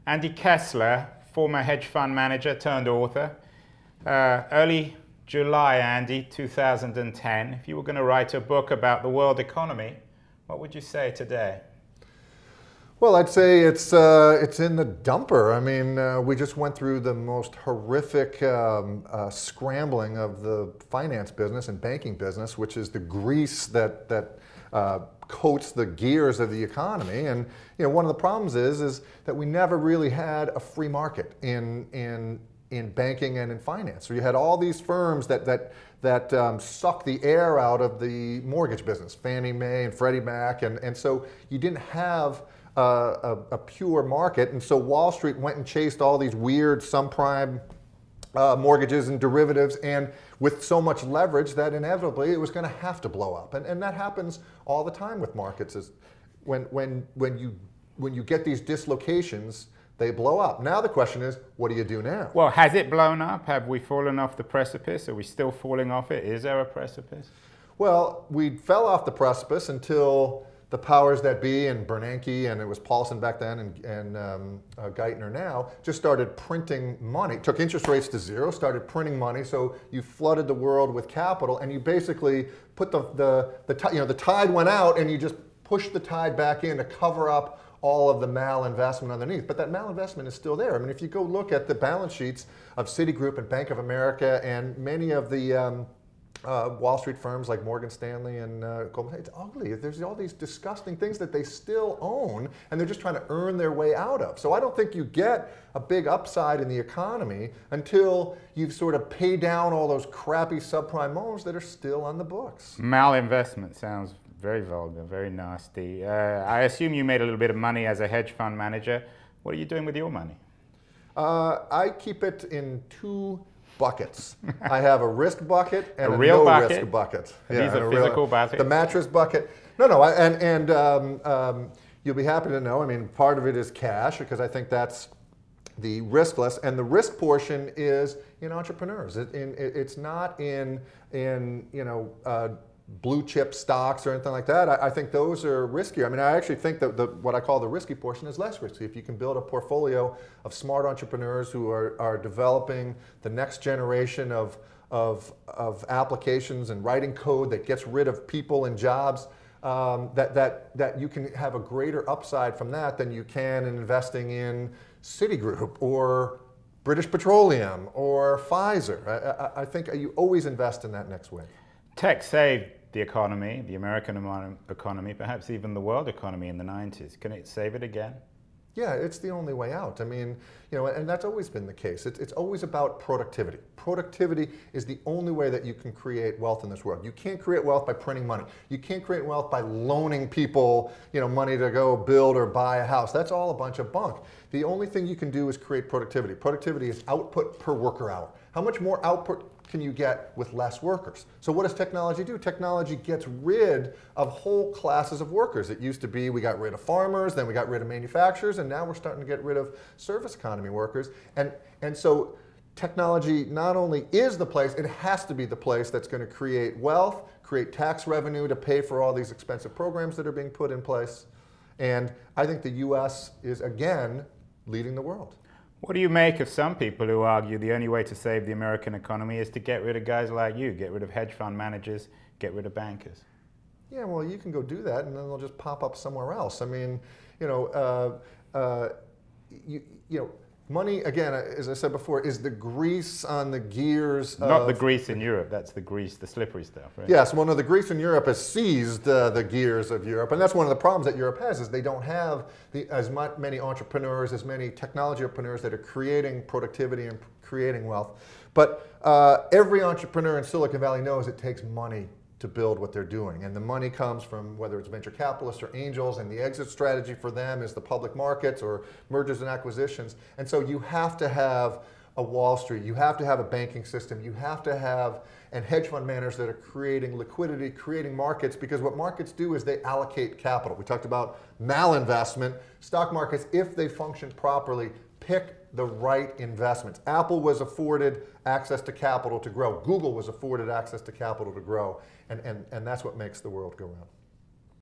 Andy Kessler, former hedge fund manager turned author. Early July, Andy, 2010. If you were going to write a book about the world economy, what would you say today? Well, I'd say it's in the dumper. I mean, we just went through the most horrific scrambling of the finance business and banking business, which is the grease that coats the gears of the economy. And one of the problems is that we never really had a free market in banking and in finance. So you had all these firms that suck the air out of the mortgage business, Fannie Mae and Freddie Mac, and so you didn't have a pure market, and so Wall Street went and chased all these weird subprime mortgages and derivatives, and with so much leverage that inevitably it was going to have to blow up, and that happens all the time with markets. Is when you get these dislocations, they blow up. Now the question is, what do you do now? Well, has it blown up? Have we fallen off the precipice? Are we still falling off it? Is there a precipice? Well, we fell off the precipice until the powers that be, and Bernanke, and it was Paulson back then, and Geithner now, just started printing money, took interest rates to zero, started printing money, so you flooded the world with capital, and you basically put the tide went out, and you just pushed the tide back in to cover up all of the malinvestment underneath. But that malinvestment is still there. I mean, if you go look at the balance sheets of Citigroup and Bank of America and many of the Wall Street firms like Morgan Stanley and Goldman Sachs, it's ugly. There's all these disgusting things that they still own, and they're just trying to earn their way out of. So I don't think you get a big upside in the economy until you've sort of paid down all those crappy subprime loans that are still on the books. Malinvestment sounds very vulgar, very nasty. I assume you made a little bit of money as a hedge fund manager. What are you doing with your money? I keep it in two buckets. I have a risk bucket and a real no-risk bucket. These are physical buckets? The mattress bucket. No, you'll be happy to know, I mean, part of it is cash, because I think that's the riskless, and the risk portion is in entrepreneurs. It's not in blue chip stocks or anything like that. I think those are riskier. I mean, I actually think that what I call the risky portion is less risky. If you can build a portfolio of smart entrepreneurs who are developing the next generation of applications and writing code that gets rid of people and jobs, that you can have a greater upside from that than you can in investing in Citigroup or British Petroleum or Pfizer. I think you always invest in that next wave. Tech saved the economy, the American economy, perhaps even the world economy in the 90s. Can it save it again? Yeah, it's the only way out. I mean, and that's always been the case. It's always about productivity. Productivity is the only way that you can create wealth in this world. You can't create wealth by printing money. You can't create wealth by loaning people, money to go build or buy a house. That's all a bunch of bunk. The only thing you can do is create productivity. Productivity is output per worker hour. How much more output can you get with less workers? So what does technology do? Technology gets rid of whole classes of workers. It used to be we got rid of farmers, then we got rid of manufacturers, and now we're starting to get rid of service economy workers. And so technology not only is the place, it has to be the place that's going to create wealth, create tax revenue to pay for all these expensive programs that are being put in place. And I think the US is, again, leading the world. What do you make of some people who argue the only way to save the American economy is to get rid of guys like you, get rid of hedge fund managers, get rid of bankers? Yeah, well, you can go do that, and then they'll just pop up somewhere else. I mean, money, again, as I said before, is the grease on the gears Not the grease in Europe, that's the grease, the slippery stuff, right? Yes, well, no, the grease in Europe has seized the gears of Europe, and that's one of the problems that Europe has, is they don't have as many entrepreneurs, as many technology entrepreneurs that are creating productivity and creating wealth. But every entrepreneur in Silicon Valley knows it takes money to build what they're doing. And the money comes from whether it's venture capitalists or angels, and the exit strategy for them is the public markets or mergers and acquisitions. And so you have to have a Wall Street, you have to have a banking system, you have to have and hedge fund managers that are creating liquidity, creating markets, because what markets do is they allocate capital. We talked about malinvestment. Stock markets, if they function properly, pick the right investments. Apple was afforded access to capital to grow. Google was afforded access to capital to grow. And that's what makes the world go round.